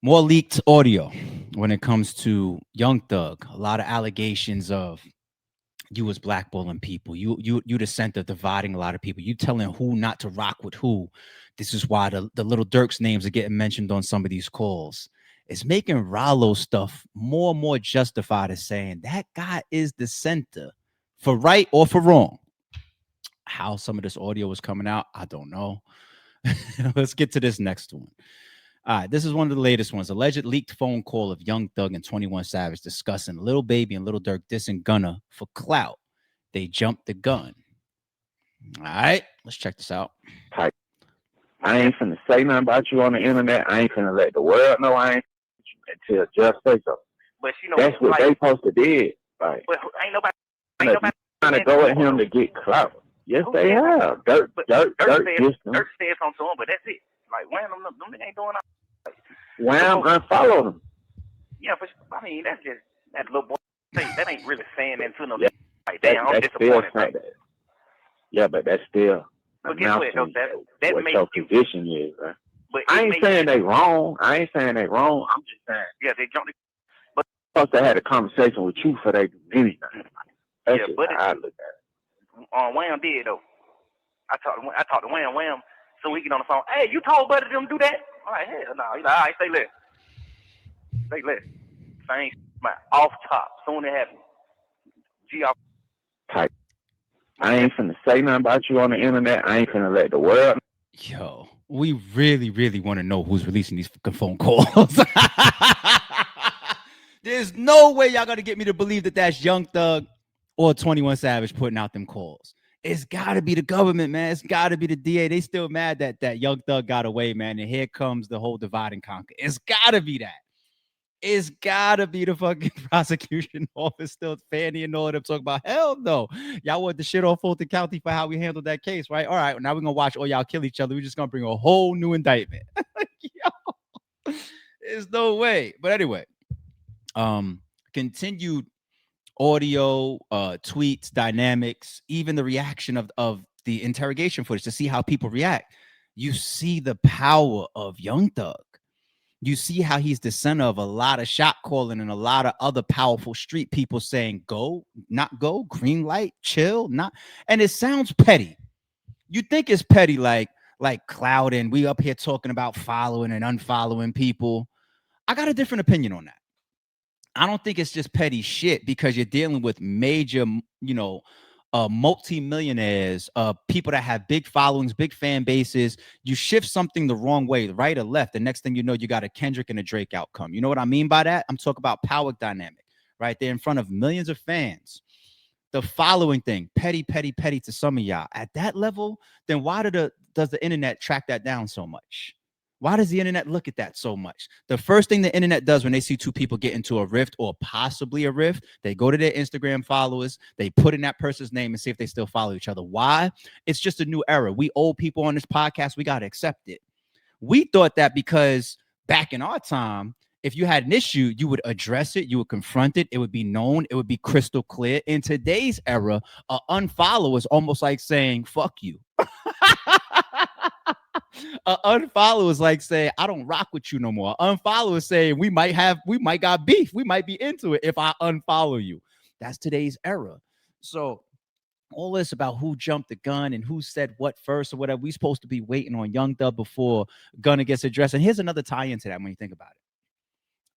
More leaked audio when it comes to Young Thug. A lot of allegations of you was blackballing people. You the center dividing a lot of people. You telling who not to rock with who. This is why the little Dirk's names are getting mentioned on some of these calls. It's making Rollo stuff more and more justified as saying that guy is the center for right or for wrong. How some of this audio was coming out, I don't know. Let's get to this next one. All right, this is one of the latest ones. Alleged leaked phone call of Young Thug and 21 Savage discussing Lil Baby and Lil Durk dissing Gunna for clout. They jumped the gun. All right, let's check this out. Type. I ain't finna say nothing about you on the internet. I ain't finna let the world know I ain't until just say so. But you know, that's what like, they supposed to did. Like, but ain't nobody trying to go at him to get clout. Yes, they have. Dirk said something to him, but that's it. Like, Wham, them ain't doing nothing. Wham unfollowed him. Yeah, but I mean, that's just that little boy. That ain't really saying that to no. Yeah, like, damn, I'm disappointed. Right? Yeah, but that's still. But guess what, though? That what makes your you, position is, right? But I ain't saying they wrong. I'm just saying, yeah, they jumped. But supposed to have a conversation with you for they do anything. That's yeah, but I look at it. Wham did though. I talked to Wham, so we get on the phone. Hey, you told Buddy them do that? All right, hell no. He's like, all right, stay less. Same off top. Soon it happens. G off. Type. I ain't finna say nothing about you on the internet. I ain't finna let the world. Yo, we really, really want to know who's releasing these phone calls. There's no way y'all gonna get me to believe that that's Young Thug or 21 Savage putting out them calls. It's gotta be the government, man. It's gotta be the DA. They still mad that Young Thug got away, man. And here comes the whole divide and conquer. It's gotta be that. It's gotta be the fucking prosecution office still fanning and all of them talking about hell no. Y'all want the shit on Fulton County for how we handled that case, right? All right, now we're gonna watch all y'all kill each other. We're just gonna bring a whole new indictment. Yo, there's no way. But anyway, continued audio, tweets, dynamics, even the reaction of the interrogation footage to see how people react. You see the power of Young Thug. You see how he's the center of a lot of shot calling and a lot of other powerful street people saying go, not go, green light, chill, not. And it sounds petty. You think it's petty, like clout, and we up here talking about following and unfollowing people. I got a different opinion on that. I don't think it's just petty shit because you're dealing with major, multi-millionaires, people that have big followings, big fan bases. You shift something the wrong way, right or left. The next thing you know, you got a Kendrick and a Drake outcome. You know what I mean by that? I'm talking about power dynamic, right? They're in front of millions of fans. The following thing, petty, petty, petty to some of y'all. At that level, then why does the internet track that down so much? Why does the internet look at that so much? The first thing the internet does when they see two people get into a rift or possibly a rift, they go to their Instagram followers, they put in that person's name and see if they still follow each other. Why? It's just a new era. We old people on this podcast, we got to accept it. We thought that because back in our time, if you had an issue, you would address it, you would confront it, it would be known, it would be crystal clear. In today's era, unfollow is almost like saying, fuck you. Unfollow is like saying I don't rock with you no more. Unfollow is saying we might got beef. We might be into it if I unfollow you. That's today's era. So all this about who jumped the gun and who said what first or whatever, we supposed to be waiting on Young Thug before Gunna gets addressed. And here's another tie into that when you think about it.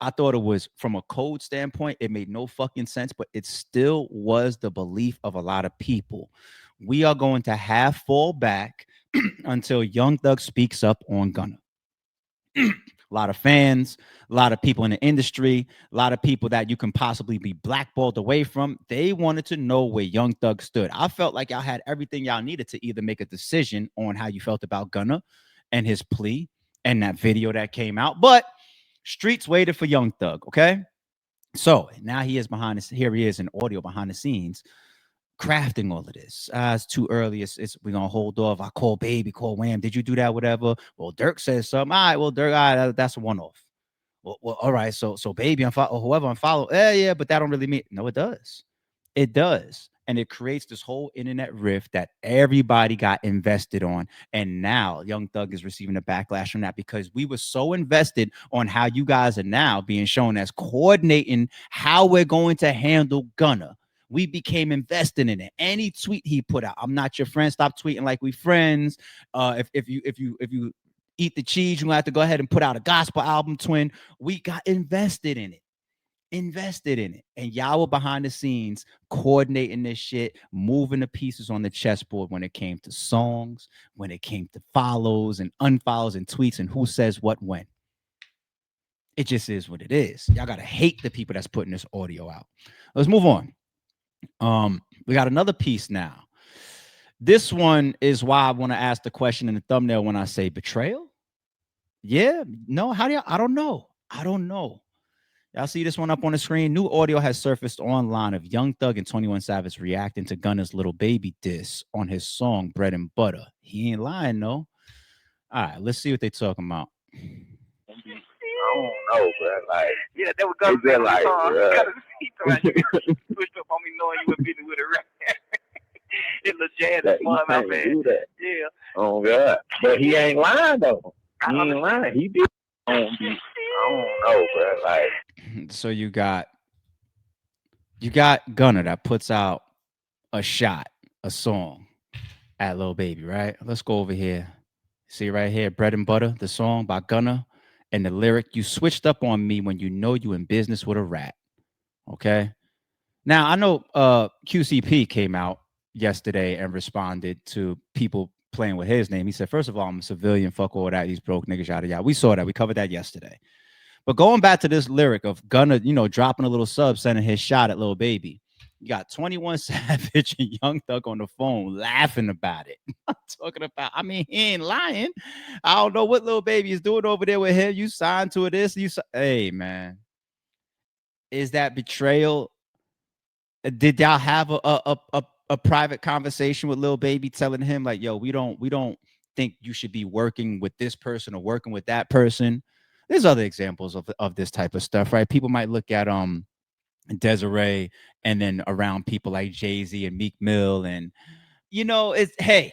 I thought it was from a code standpoint, it made no fucking sense, but it still was the belief of a lot of people. We are going to have fall back until Young Thug speaks up on Gunna. A lot of fans, a lot of people in the industry, a lot of people that you can possibly be blackballed away from. They wanted to know where Young Thug stood. I felt like y'all had everything y'all needed to either make a decision on how you felt about Gunna and his plea and that video that came out. But streets waited for Young Thug, okay? So now he is here he is in audio behind the scenes crafting all of this. It's too early. We're gonna hold off. I call Baby, call Wham. Did you do that? Whatever. Well, Dirk says something. All right, well, Dirk, all right, that's a one-off. Well, all right. So Baby unfollow or whoever unfollow. Yeah, but that don't really mean no, it does. It does. And it creates this whole internet rift that everybody got invested on. And now Young Thug is receiving a backlash from that because we were so invested on how you guys are now being shown as coordinating how we're going to handle Gunna. We became invested in it. Any tweet he put out, I'm not your friend. Stop tweeting like we friends. If you eat the cheese, you're gonna have to go ahead and put out a gospel album, twin. We got invested in it. And y'all were behind the scenes coordinating this shit, moving the pieces on the chessboard when it came to songs, when it came to follows and unfollows and tweets and who says what when. It just is what it is. Y'all gotta hate the people that's putting this audio out. Let's move on. We got another piece now. This one is why I want to ask the question in the thumbnail when I say betrayal. Yeah, no, how do you? I don't know. I don't know. Y'all see this one up on the screen? New audio has surfaced online of Young Thug and 21 Savage reacting to Gunna's Lil Baby diss on his song Bread and Butter. He ain't lying, though. All right, let's see what they talking about. I don't know, bro. Like, yeah, that was Gunna just like, you pushed up on me knowing you were beating with a rap. It was jazz and fun, my man. Yeah. Oh God, but he ain't lying though. He ain't lying. He did. I don't know, bro. Like, so you got Gunna that puts out a song at Lil Baby, right? Let's go over here. See right here, Bread and Butter, the song by Gunna, and the lyric, you switched up on me when you know you in business with a rat. Okay. Now I know QCP came out yesterday and responded to people playing with his name. He said, first of all, I'm a civilian, fuck all that, these broke niggas, yada yada. We saw that. We covered that yesterday. But going back to this lyric of Gunna, dropping a little sub, sending his shot at Lil Baby. You got 21 Savage and Young Thug on the phone laughing about it. I'm talking about, I mean, he ain't lying. I don't know what Lil Baby is doing over there with him. You signed to this. Hey, man. Is that betrayal? Did y'all have a private conversation with Lil Baby telling him like, yo, we don't think you should be working with this person or working with that person? There's other examples of this type of stuff, right? People might look at Desiree and then around people like Jay-Z and Meek Mill, and it's, hey,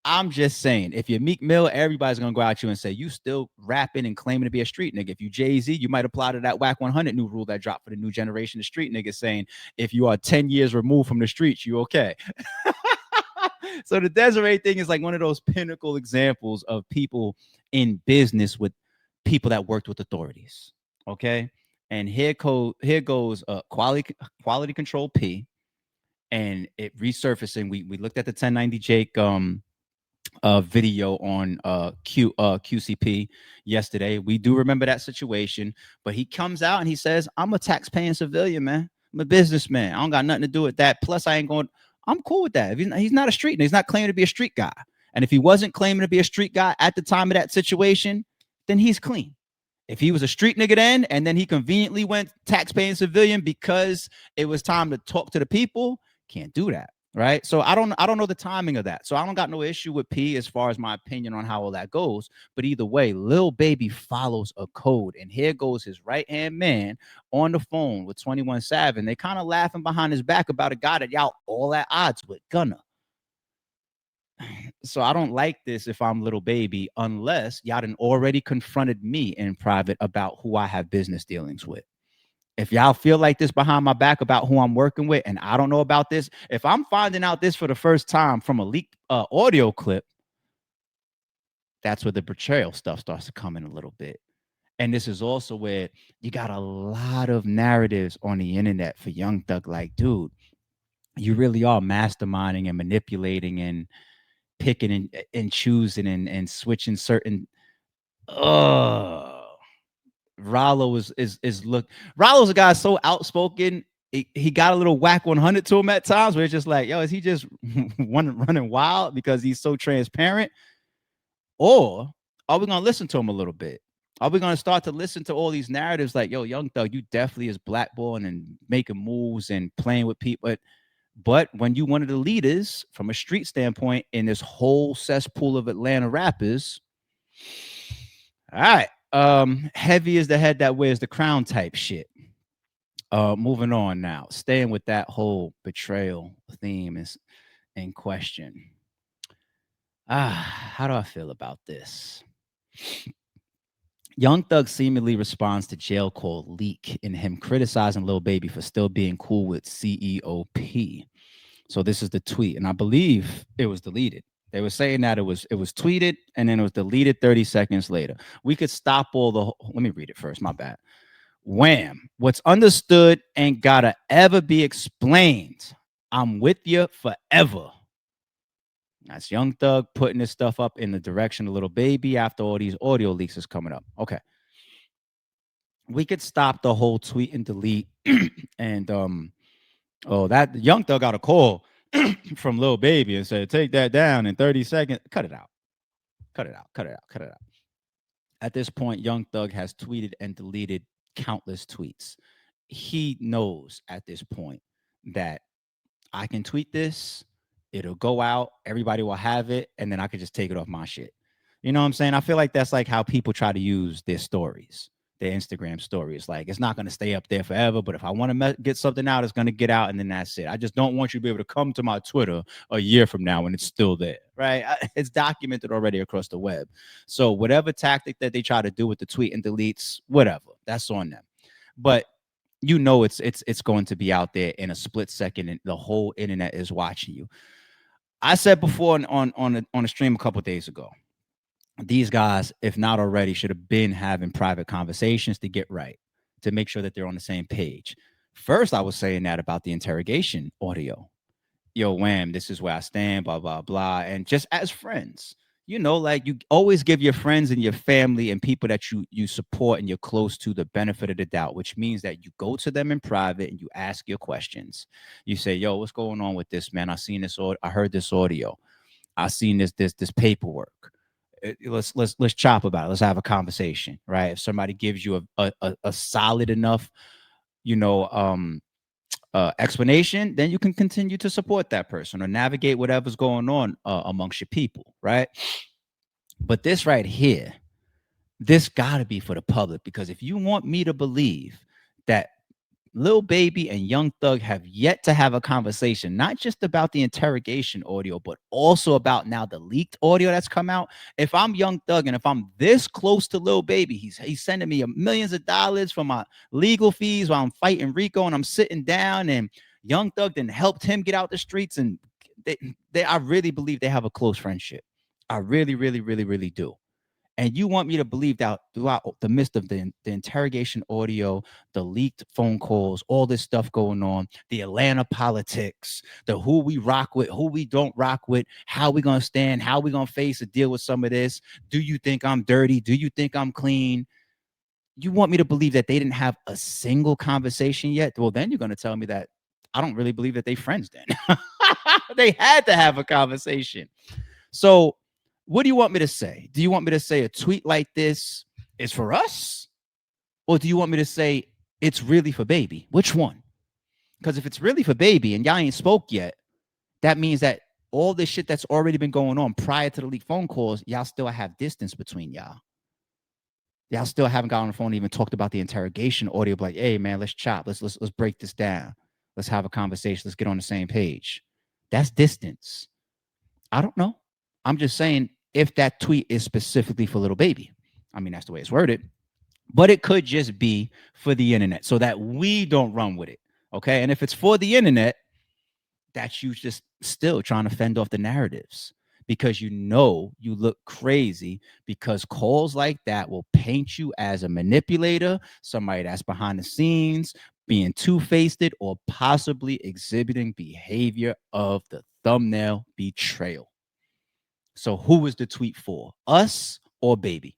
I'm just saying, if you're Meek Mill, everybody's gonna go at you and say you still rapping and claiming to be a street nigga. If you Jay-Z, you might apply to that Whack 100 new rule that dropped for the new generation of street niggas, saying if you are 10 years removed from the streets, you okay. So the Desiree thing is like one of those pinnacle examples of people in business with people that worked with authorities. Okay, and here goes quality control P, and it resurfacing. We looked at the 1090 Jake video on QCP yesterday. We do remember that situation, but he comes out and he says, I'm a tax-paying civilian, man. I'm a businessman. I don't got nothing to do with that. Plus, I'm cool with that. If he's not a street, he's not claiming to be a street guy. And if he wasn't claiming to be a street guy at the time of that situation, then he's clean. If he was a street nigga then, and then he conveniently went tax-paying civilian because it was time to talk to the people, can't do that. Right. So I don't know the timing of that. So I don't got no issue with P as far as my opinion on how all that goes. But either way, Lil Baby follows a code. And here goes his right-hand man on the phone with 21 Savage. And they kind of laughing behind his back about a guy that y'all all at odds with, Gunna. So I don't like this if I'm Lil Baby, unless y'all done already confronted me in private about who I have business dealings with. If y'all feel like this behind my back about who I'm working with, and I don't know about this, if I'm finding out this for the first time from a leaked audio clip, that's where the betrayal stuff starts to come in a little bit. And this is also where you got a lot of narratives on the internet for Young Thug. Like, dude, you really are masterminding and manipulating and picking and choosing and switching certain. Rollo's a guy so outspoken. He got a little Whack 100 to him at times where it's just like, yo, is he just running wild because he's so transparent? Or are we going to listen to him a little bit? Are we going to start to listen to all these narratives like, yo, Young Thug, you definitely is blackballing and making moves and playing with people. But when you one of the leaders from a street standpoint in this whole cesspool of Atlanta rappers, all right, heavy is the head that wears the crown type shit. Moving on now, staying with that whole betrayal theme is in question. How do I feel about this? Young Thug seemingly responds to jail call leak in him criticizing Lil Baby for still being cool with CEOP. So this is the tweet, and I believe it was deleted. They were saying that it was tweeted and then it was deleted 30 seconds later. We could stop all the. Let me read it first. My bad. Wham! What's understood ain't gotta ever be explained. I'm with you forever. That's Young Thug putting this stuff up in the direction of Little Baby after all these audio leaks is coming up. Okay. We could stop the whole tweet and delete. And oh, that Young Thug got a call from Lil Baby and said, take that down in 30 seconds. Cut it out. Cut it out. Cut it out. Cut it out. At this point, Young Thug has tweeted and deleted countless tweets. He knows at this point that I can tweet this, it'll go out, everybody will have it, and then I could just take it off my shit. You know what I'm saying? I feel like that's like how people try to use their stories, their Instagram stories. Like it's not going to stay up there forever, but if I want to get something out, it's going to get out, and then that's it. I just don't want you to be able to come to my Twitter a year from now when it's still there, right? It's documented already across the web. So whatever tactic that they try to do with the tweet and deletes, whatever, that's on them. But you know it's going to be out there in a split second, and the whole internet is watching you. I said before on a stream a couple days ago, these guys, if not already, should have been having private conversations to get right, to make sure that they're on the same page. First, I was saying that about the interrogation audio. Yo, wham, this is where I stand, blah, blah, blah. And just as friends, like you always give your friends and your family and people that you support and you're close to the benefit of the doubt, which means that you go to them in private and you ask your questions. You say, yo, what's going on with this, man? I heard this audio. I seen this paperwork. Let's chop about it. Let's have a conversation, right? If somebody gives you a solid enough, you know, explanation, then you can continue to support that person or navigate whatever's going on amongst your people, right? But this right here, this got to be for the public, because if you want me to believe that Lil Baby and Young Thug have yet to have a conversation, not just about the interrogation audio, but also about now the leaked audio that's come out. If I'm Young Thug and if I'm this close to Lil Baby, he's sending me millions of dollars for my legal fees while I'm fighting Rico and I'm sitting down, and Young Thug then helped him get out the streets, and I really believe they have a close friendship. I really, really, really, really do. And you want me to believe that throughout the midst of the interrogation audio, the leaked phone calls, all this stuff going on, the Atlanta politics, the who we rock with, who we don't rock with, how we going to stand, how we going to face or deal with some of this. Do you think I'm dirty? Do you think I'm clean? You want me to believe that they didn't have a single conversation yet? Well, then you're going to tell me that I don't really believe that they friends then. They had to have a conversation. So what do you want me to say? Do you want me to say a tweet like this is for us? Or do you want me to say it's really for Baby? Which one? Because if it's really for Baby and y'all ain't spoke yet, that means that all this shit that's already been going on prior to the leaked phone calls, y'all still have distance between y'all. Y'all still haven't got on the phone and even talked about the interrogation audio. Like, hey man, let's chop. Let's break this down. Let's have a conversation. Let's get on the same page. That's distance. I don't know. I'm just saying, if that tweet is specifically for Little Baby, I mean, that's the way it's worded, but it could just be for the internet so that we don't run with it. Okay. And if it's for the internet, that's you just still trying to fend off the narratives, because you look crazy, because calls like that will paint you as a manipulator, somebody that's behind the scenes, being two-faced, or possibly exhibiting behavior of the thumbnail betrayal. So who was the tweet for? Us or Baby?